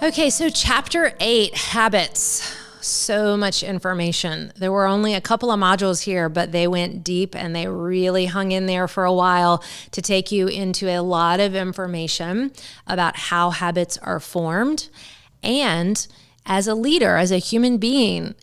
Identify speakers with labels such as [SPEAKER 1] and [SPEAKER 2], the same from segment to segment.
[SPEAKER 1] Okay, so chapter 8, habits. So much information. There were only a couple of modules here, but they went deep and they really hung in there for a while to take you into a lot of information about how habits are formed. And as a leader, as a human being,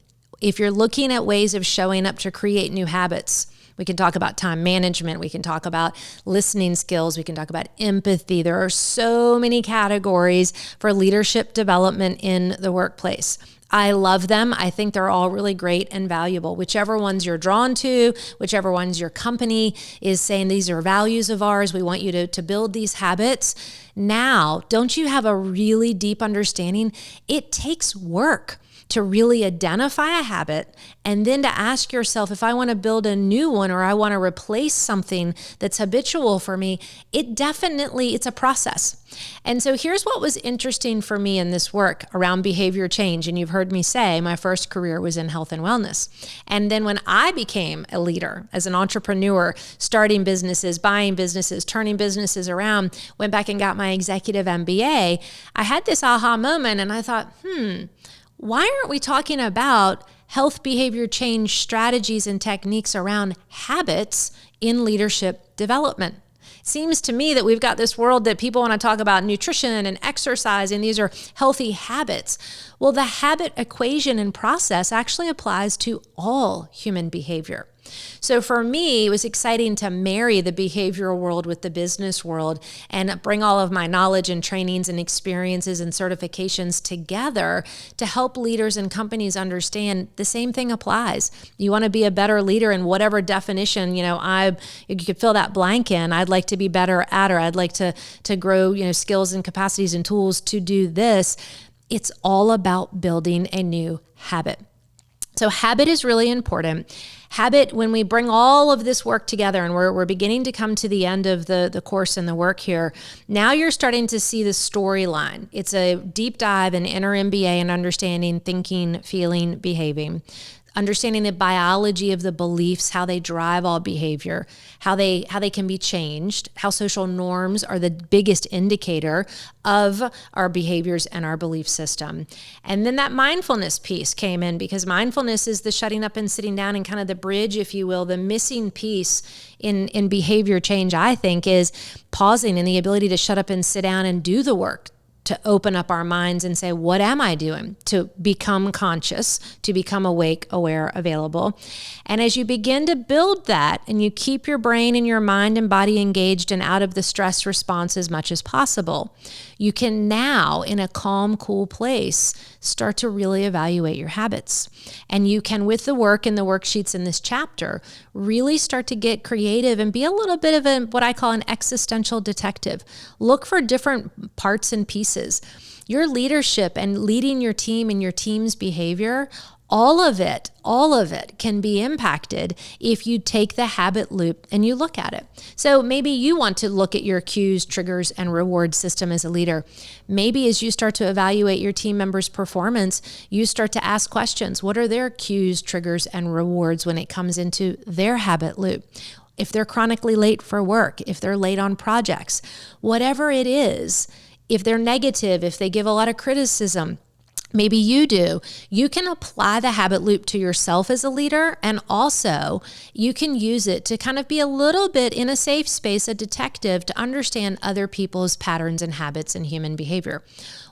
[SPEAKER 1] if you're looking at ways of showing up to create new habits, we can talk about time management. We can talk about listening skills. We can talk about empathy. There are so many categories for leadership development in the workplace. I love them. I think they're all really great and valuable. Whichever ones you're drawn to, whichever ones your company is saying these are values of ours, we want you to build these habits. Now, don't you have a really deep understanding? It takes work to really identify a habit and then to ask yourself, if I want to build a new one or I want to replace something that's habitual for me, it's a process. And so here's what was interesting for me in this work around behavior change. And you've heard me say my first career was in health and wellness. And then when I became a leader as an entrepreneur, starting businesses, buying businesses, turning businesses around, went back and got my executive MBA, I had this aha moment and I thought, why aren't we talking about health behavior change strategies and techniques around habits in leadership development? It seems to me that we've got this world that people want to talk about nutrition and exercise, and these are healthy habits. Well, the habit equation and process actually applies to all human behavior. So for me, it was exciting to marry the behavioral world with the business world and bring all of my knowledge and trainings and experiences and certifications together to help leaders and companies understand the same thing applies. You want to be a better leader in whatever definition, you could fill that blank in. I'd like to be better at, or I'd like to grow, skills and capacities and tools to do this. It's all about building a new habit. So habit is really important. Habit, when we bring all of this work together and we're beginning to come to the end of the course and the work here, now you're starting to see the storyline. It's a deep dive in inner MBA and understanding thinking, feeling, behaving. Understanding the biology of the beliefs, how they drive all behavior, how they can be changed, how social norms are the biggest indicator of our behaviors and our belief system. And then that mindfulness piece came in, because mindfulness is the shutting up and sitting down and kind of the bridge, if you will. The missing piece in behavior change, I think, is pausing and the ability to shut up and sit down and do the work, to open up our minds and say, what am I doing? To become conscious, to become awake, aware, available. And as you begin to build that and you keep your brain and your mind and body engaged and out of the stress response as much as possible, you can now, in a calm, cool place, start to really evaluate your habits. And you can, with the work and the worksheets in this chapter, really start to get creative and be a little bit of what I call an existential detective. Look for different parts and pieces. Your leadership and leading your team and your team's behavior, all of it can be impacted if you take the habit loop and you look at it. So maybe you want to look at your cues, triggers, and reward system as a leader. Maybe as you start to evaluate your team members' performance, you start to ask questions. What are their cues, triggers, and rewards when it comes into their habit loop? If they're chronically late for work, if they're late on projects, whatever it is, if they're negative, if they give a lot of criticism, maybe you do, you can apply the habit loop to yourself as a leader, and also you can use it to kind of be a little bit in a safe space, a detective, to understand other people's patterns and habits and human behavior.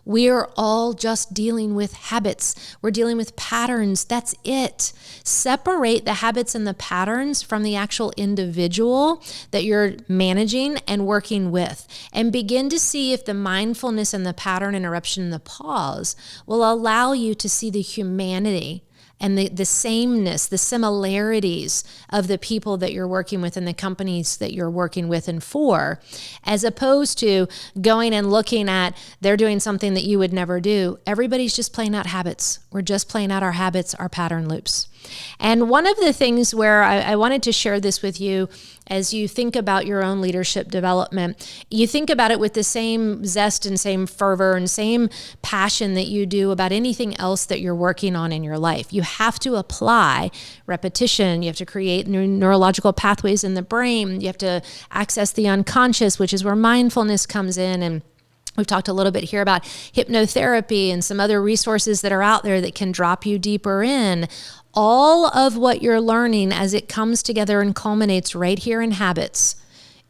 [SPEAKER 1] We are all just dealing with habits. We're dealing with patterns. That's it. Separate the habits and the patterns from the actual individual that you're managing and working with, and begin to see if the mindfulness and the pattern interruption and the pause will allow you to see the humanity and the sameness, the similarities of the people that you're working with and the companies that you're working with and for, as opposed to going and looking at they're doing something that you would never do. Everybody's just playing out habits. We're just playing out our habits, our pattern loops. And one of the things where I wanted to share this with you, as you think about your own leadership development, you think about it with the same zest and same fervor and same passion that you do about anything else that you're working on in your life. You have to apply repetition. You have to create neurological pathways in the brain. You have to access the unconscious, which is where mindfulness comes in, and We've talked a little bit here about hypnotherapy and some other resources that are out there that can drop you deeper in. All of what you're learning as it comes together and culminates right here in habits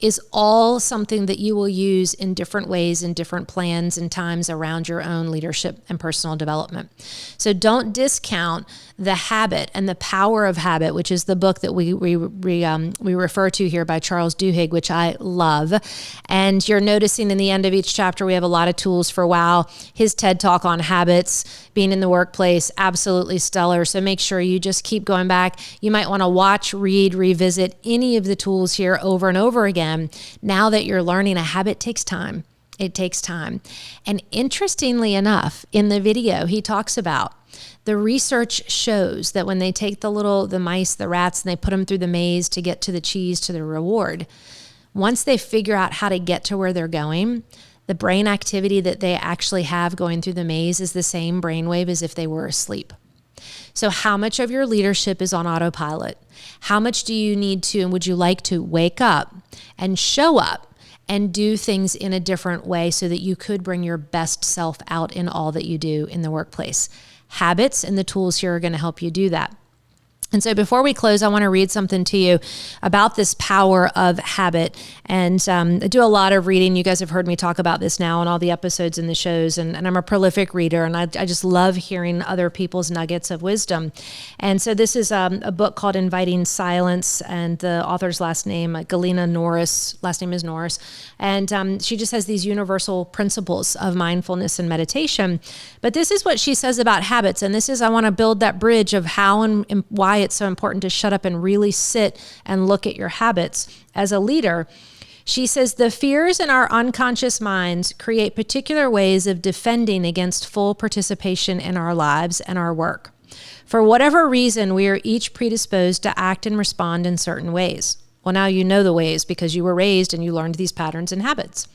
[SPEAKER 1] is all something that you will use in different ways, in different plans and times around your own leadership and personal development. So don't discount the habit and the power of habit, which is the book that we refer to here by Charles Duhigg, which I love. And you're noticing in the end of each chapter, we have a lot of tools for wow. His TED Talk on habits, being in the workplace, absolutely stellar. So make sure you just keep going back. You might want to watch, read, revisit any of the tools here over and over again. Now that you're learning, a habit takes time. It takes time. And interestingly enough, in the video, he talks about the research shows that when they take the mice, the rats, and they put them through the maze to get to the cheese, to the reward, once they figure out how to get to where they're going, the brain activity that they actually have going through the maze is the same brainwave as if they were asleep. So how much of your leadership is on autopilot? How much do you need to, and would you like to wake up and show up and do things in a different way so that you could bring your best self out in all that you do in the workplace? Habits and the tools here are going to help you do that. And so before we close, I want to read something to you about this power of habit. And I do a lot of reading. You guys have heard me talk about this now in all the episodes in the shows. And I'm a prolific reader, and I just love hearing other people's nuggets of wisdom. And so this is a book called Inviting Silence, and the author's last name, Galena Norris, last name is Norris. And she just has these universal principles of mindfulness and meditation. But this is what she says about habits. And this is, I want to build that bridge of how and why it's so important to shut up and really sit and look at your habits as a leader. She says, the fears in our unconscious minds create particular ways of defending against full participation in our lives and our work. For whatever reason, we are each predisposed to act and respond in certain ways. Well, now you know the ways because you were raised and you learned these patterns and habits.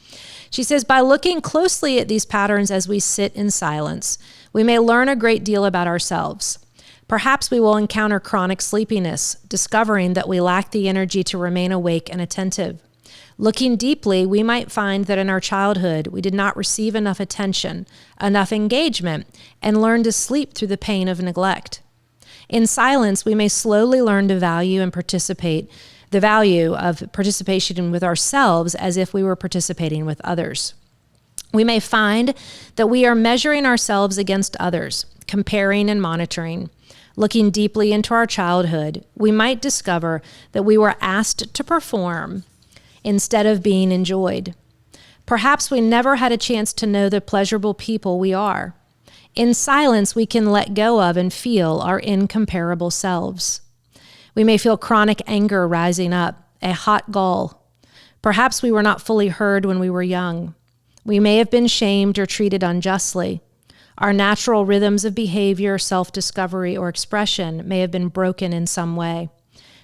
[SPEAKER 1] She says, by looking closely at these patterns as we sit in silence, we may learn a great deal about ourselves. Perhaps we will encounter chronic sleepiness, discovering that we lack the energy to remain awake and attentive. Looking deeply, we might find that in our childhood, we did not receive enough attention, enough engagement, and learn to sleep through the pain of neglect. In silence, we may slowly learn to value and the value of participation with ourselves as if we were participating with others. We may find that we are measuring ourselves against others, comparing and monitoring. Looking deeply into our childhood, we might discover that we were asked to perform instead of being enjoyed. Perhaps we never had a chance to know the pleasurable people we are. In silence, we can let go of and feel our incomparable selves. We may feel chronic anger rising up, a hot gall. Perhaps we were not fully heard when we were young. We may have been shamed or treated unjustly. Our natural rhythms of behavior, self-discovery, or expression may have been broken in some way,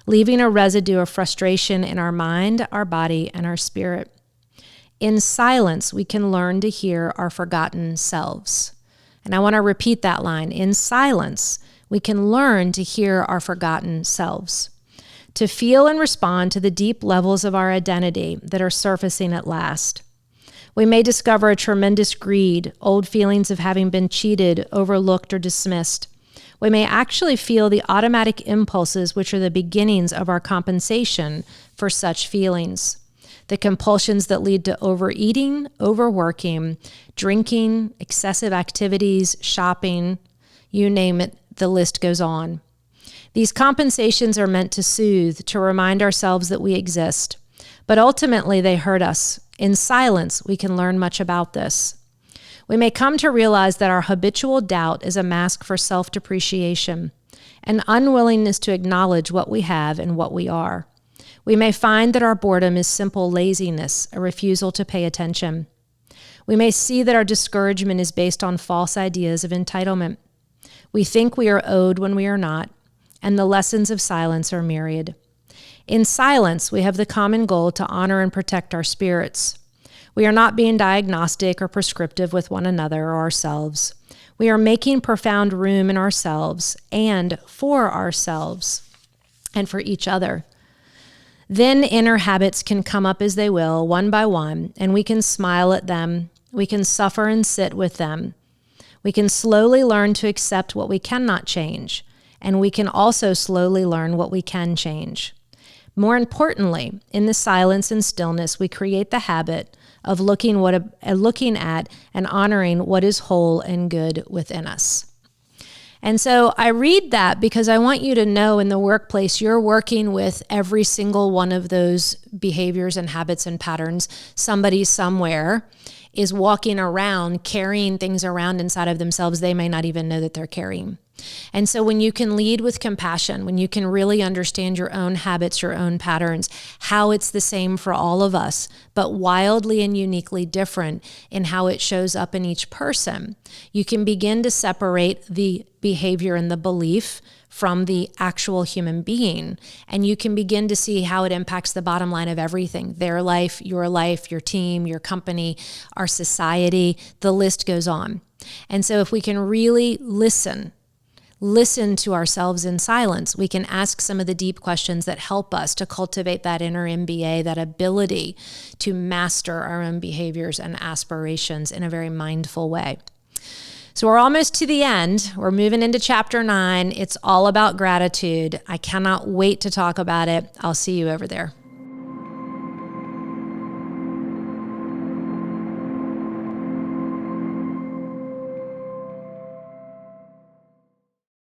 [SPEAKER 1] leaving a residue of frustration in our mind, our body, and our spirit. In silence, we can learn to hear our forgotten selves. And I want to repeat that line. In silence, we can learn to hear our forgotten selves, to feel and respond to the deep levels of our identity that are surfacing at last. We may discover a tremendous greed, old feelings of having been cheated, overlooked, or dismissed. We may actually feel the automatic impulses which are the beginnings of our compensation for such feelings. The compulsions that lead to overeating, overworking, drinking, excessive activities, shopping, you name it, the list goes on. These compensations are meant to soothe, to remind ourselves that we exist. But ultimately, they hurt us. In silence, we can learn much about this. We may come to realize that our habitual doubt is a mask for self-depreciation, an unwillingness to acknowledge what we have and what we are. We may find that our boredom is simple laziness, a refusal to pay attention. We may see that our discouragement is based on false ideas of entitlement. We think we are owed when we are not, and the lessons of silence are myriad. In silence, we have the common goal to honor and protect our spirits. We are not being diagnostic or prescriptive with one another or ourselves. We are making profound room in ourselves and for ourselves and for each other. Then inner habits can come up as they will, one by one, and we can smile at them. We can suffer and sit with them. We can slowly learn to accept what we cannot change, and we can also slowly learn what we can change. More importantly, in the silence and stillness, we create the habit of looking at and honoring what is whole and good within us. And so I read that because I want you to know in the workplace, you're working with every single one of those behaviors and habits and patterns. Somebody somewhere is walking around, carrying things around inside of themselves they may not even know that they're carrying. And so when you can lead with compassion, when you can really understand your own habits, your own patterns, how it's the same for all of us, but wildly and uniquely different in how it shows up in each person, you can begin to separate the behavior and the belief from the actual human being. And you can begin to see how it impacts the bottom line of everything, their life, your team, your company, our society, the list goes on. And so if we can really listen to ourselves in silence, we can ask some of the deep questions that help us to cultivate that inner MBA, that ability to master our own behaviors and aspirations in a very mindful way. So we're almost to the end. We're moving into chapter 9. It's all about gratitude. I cannot wait to talk about it. I'll see you over there.